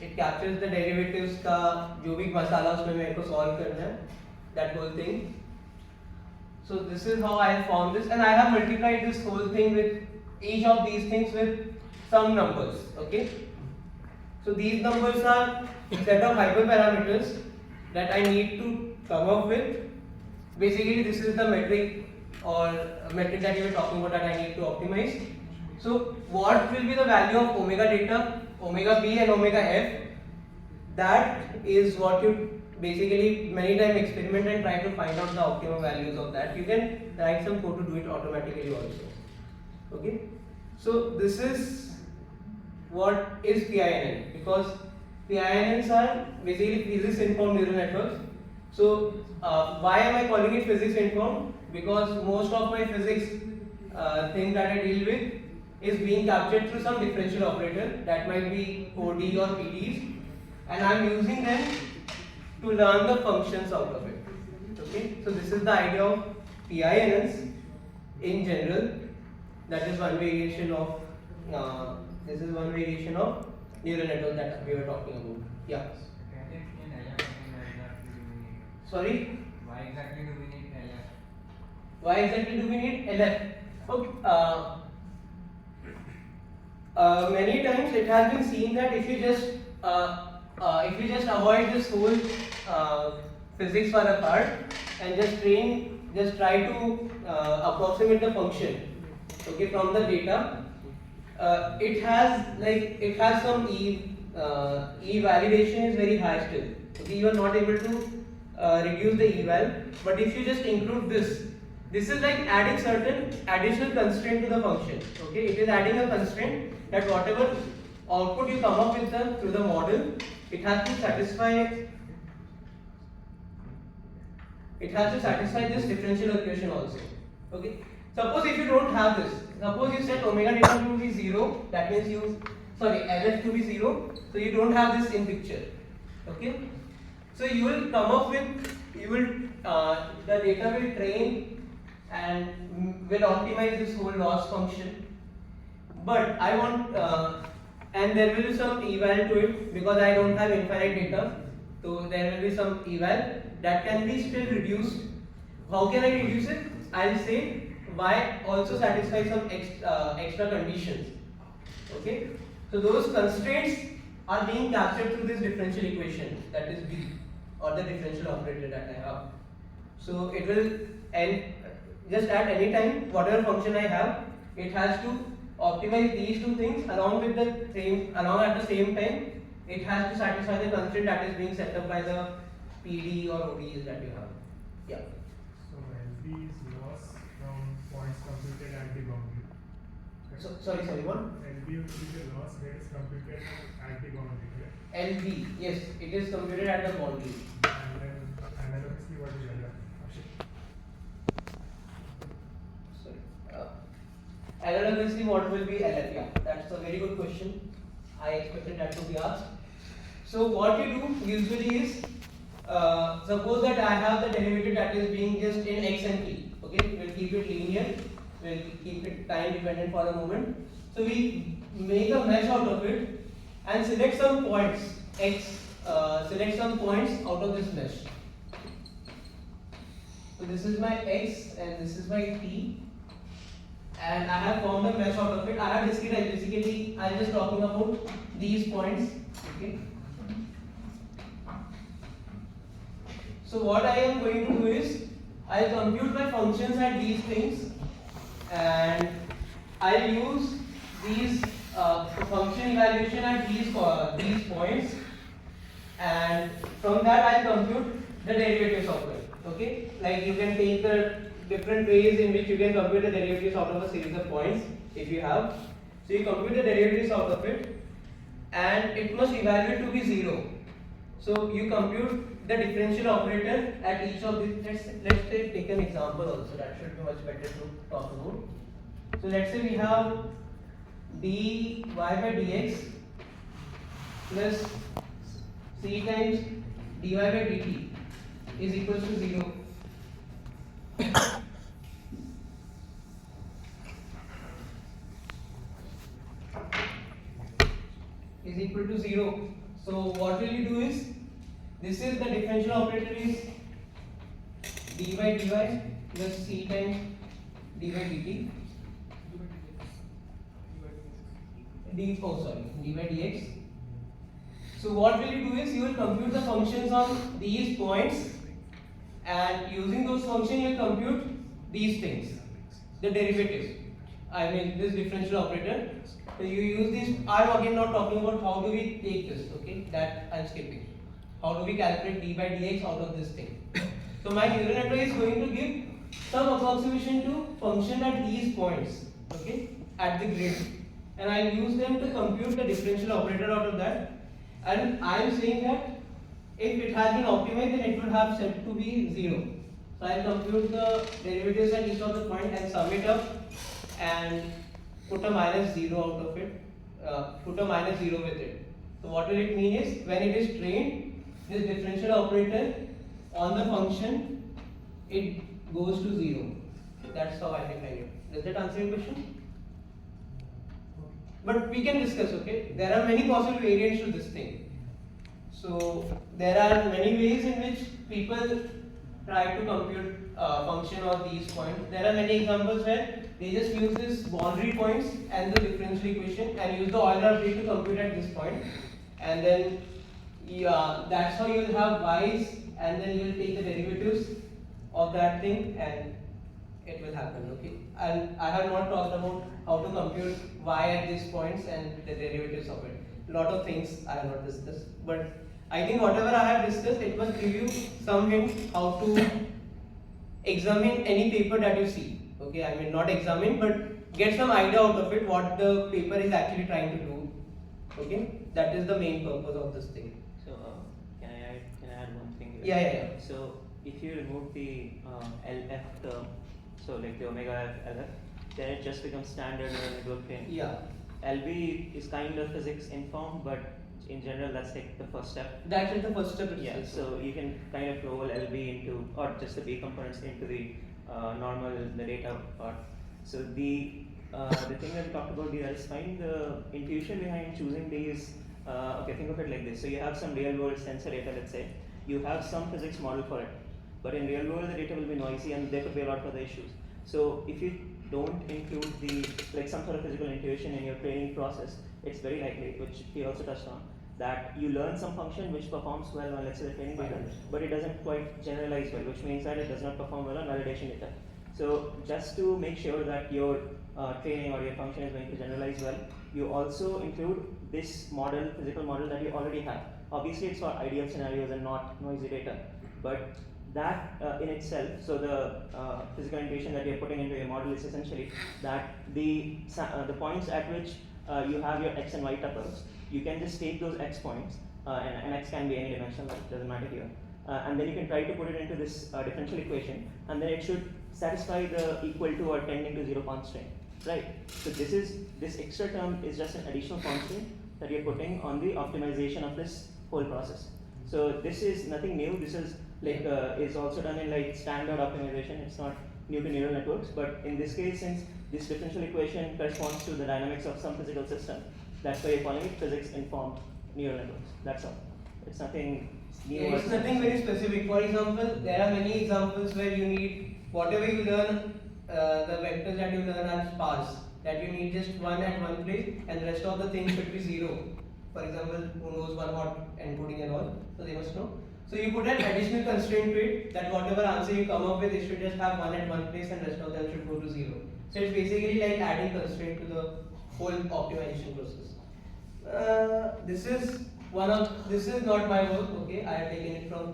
it captures the derivatives का जो भी मसाला उसमें मेरे को solve करना है, that whole thing. So this is how I have found this, and I have multiplied this whole thing with each of these things with some numbers. Okay, so these numbers are a set of hyperparameters that I need to come up with. Basically, this is the metric that you were talking about that I need to optimize. So what will be the value of omega data, omega b and omega f? That is what you basically many times experiment and try to find out the optimum values of that. You can write some code to do it automatically also. Okay, so this is what is PINN, because PINNs are basically physics informed neural networks. So why am I calling it physics informed? Because most of my physics thing that I deal with is being captured through some differential operator that might be OD or PDs, and I am using them to learn the functions out of it. Okay, so this is the idea of PINNs in general. That is one variation of neural network that we were talking about. Yeah. Sorry? Why exactly do we need LF? Why exactly do we need LF? Okay. Many times it has been seen that if you just avoid this whole physics for a part and just try to approximate the function, okay, from the data, it has some e validation is very high still. Okay, you are not able to reduce the eval, but if you just include this is like adding certain additional constraint to the function. Okay, it is adding a constraint that whatever output you come up with through the model, it has to satisfy this differential equation also. Okay, suppose if you don't have this, suppose you set omega data to be 0, that means LF to be 0, so you don't have this in picture. Okay, so you will come up with, the data will train and will optimize this whole loss function, but I want and there will be some eval to it because I don't have infinite data, so there will be some eval that can be still reduced. How can I reduce it? I'll say Y also satisfies some extra conditions. Okay, so those constraints are being captured through this differential equation, that is B, or the differential operator that I have. So it will, and just at any time, whatever function I have, it has to optimize these two things along with the same, along at the same time. It has to satisfy the constraint that is being set up by the PD or ODEs that you have. Yeah. So LB is loss from points computed at the boundary. So sorry, what? LB would be the loss that is computed at the boundary, correct? LB, yes, it is computed at the boundary. And then analogously, what is LF? Sorry. Analogously, what will be LF? Yeah, that's a very good question. I expected that to be asked. So what you do usually is, suppose that I have the derivative that is being just in x and t. Okay, we'll keep it linear. We'll keep it time dependent for a moment. So we make a mesh out of it and select some points x. Select some points out of this mesh. So this is my x and this is my t. And I have formed a mesh out of it. I have discretized. Basically, I am just talking about these points. Okay. So what I am going to do is, I will compute my functions at these things, and I will use these function evaluation at these points, and from that I will compute the derivatives of it. Okay, like you can take the different ways in which you can compute the derivatives out of a series of points if you have. So you compute the derivatives out of it, and it must evaluate to be 0. So you compute the differential operator at each of these. Let's take an example also, that should be much better to talk about. So let's say we have dy by dx plus c times dy by dt is equals to 0. Is equal to 0. So what will you do is, this is the differential operator is d by dy plus c times d by dt. D by dx. So what will you do is, you will compute the functions on these points, and using those functions you will compute these things, the derivatives. I mean this differential operator. So you use this. I am again not talking about how do we take this. Okay, that I am skipping. How do we calculate d by dx out of this thing? So my neural network is going to give some approximation to function at these points. Okay, at the grid, and I will use them to compute the differential operator out of that. And I am saying that if it has been optimized, then it will have set to be 0. So I will compute the derivatives at each of the point and sum it up and put a minus 0 out of it, put a minus 0 with it. So what will it mean is, when it is trained, this differential operator on the function, it goes to 0. That's how I define it. Does that answer your question? But we can discuss, okay? There are many possible variants to this thing. So there are many ways in which people try to compute function of these points. There are many examples where they just use this boundary points and the differential equation and use the Euler update to compute at this point. And then that's how you will have y's, and then you will take the derivatives of that thing and it will happen, okay? And I have not talked about how to compute y at these points and the derivatives of it. A lot of things I have not discussed, but I think whatever I have discussed, it must give you some hint how to examine any paper that you see. Okay, I mean not examine, but get some idea out of it what the paper is actually trying to do. Okay, that is the main purpose of this thing. So can I add one thing? Yeah. So if you remove the LF term, so like the omega f LF, then it just becomes standard in a network plane. Yeah. LB is kind of physics informed, but in general that's like the first step. That's like the first step. Yeah. So you can kind of roll LB into, or just the B components into the normal, the data part. So the thing that we talked about here is fine. The intuition behind choosing these, okay, think of it like this. So you have some real world sensor data, let's say. You have some physics model for it. But in real world, the data will be noisy and there could be a lot of other issues. So if you don't include the like some sort of physical intuition in your training process, it's very likely, which he also touched on, that you learn some function which performs well on, let's say, the training data, but it doesn't quite generalize well, which means that it does not perform well on validation data. So just to make sure that your training or your function is going to generalize well, you also include this model, physical model that you already have. Obviously, it's for ideal scenarios and not noisy data, but that in itself, so the physical intuition that you're putting into your model is essentially that the points at which you have your x and y tuples, you can just take those x points, and x can be any dimensional, it doesn't matter here, and then you can try to put it into this differential equation, and then it should satisfy the equal to or tending to 0 constraint, right? So this extra term is just an additional constraint that you're putting on the optimization of this whole process. So this is nothing new. This is like is also done in like standard optimization. It's not new to neural networks, but in this case, since this differential equation corresponds to the dynamics of some physical system, that's why you're calling it physics-informed neural networks. That's all. It's nothing new. Yeah, it's nothing very specific. For example, there are many examples where you need whatever you learn, the vectors that you learn are sparse. That you need just one at one place, and the rest of the things should be 0. For example, who knows one hot encoding and all, so they must know. So you put an additional constraint to it that whatever answer you come up with, it should just have one at one place and rest of them should go to 0. So it's basically like adding constraint to the whole optimization process. This is not my work, okay? I have taken it from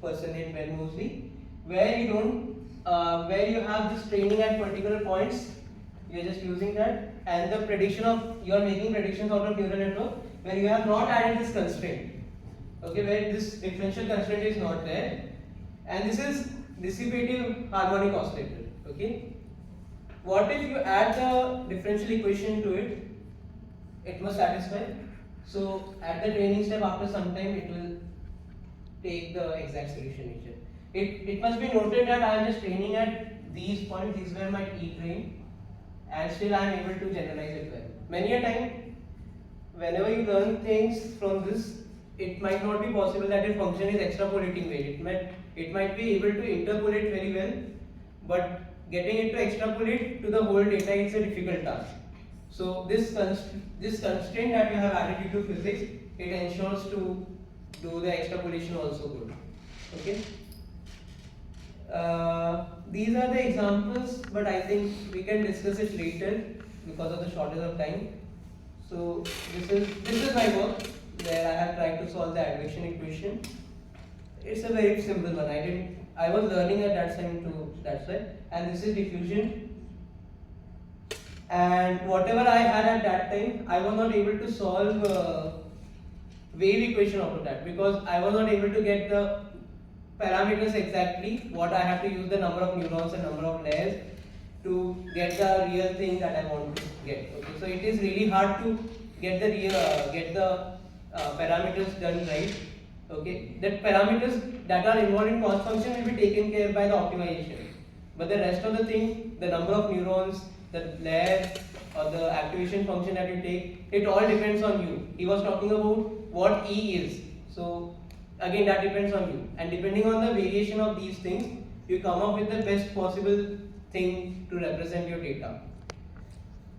person named Ben Mosley, where you have this training at particular points, you're just using that, and the prediction of, you're making predictions out of neural network, where you have not added this constraint, okay, where this differential constraint is not there, and this is dissipative harmonic oscillator, okay. What if you add the differential equation to it? It must satisfy. So at the training step, after some time, it will take the exact solution each. It must be noted that I am just training at these points. These were my T train, and still I am able to generalize it well. Many a time, whenever you learn things from this, it might not be possible that your function is extrapolating well. It might be able to interpolate very well, but getting it to extrapolate to the whole data is a difficult task. So this constraint that you have added due to physics, it ensures to do the extrapolation also good. Okay. These are the examples, but I think we can discuss it later because of the shortage of time. So this is my work where I have tried to solve the advection equation. It's a very simple one. I was learning at that time too. That's why. And this is diffusion. And whatever I had at that time, I was not able to solve wave equation out of that because I was not able to get the parameters exactly what I have to use, the number of neurons and number of layers to get the real thing that I want to get. Okay, so it is really hard to get the parameters done right. Okay, the parameters that are involved in cost function will be taken care by the optimization, but the rest of the thing, the number of neurons, the layer or the activation function that you take, it all depends on you. He was talking about what E is. So again, that depends on you, and depending on the variation of these things, you come up with the best possible thing to represent your data.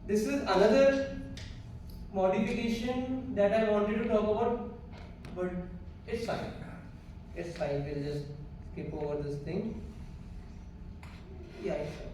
This is another modification that I wanted to talk about, but it's fine. It's fine. We'll just skip over this thing. Yeah, it's fine.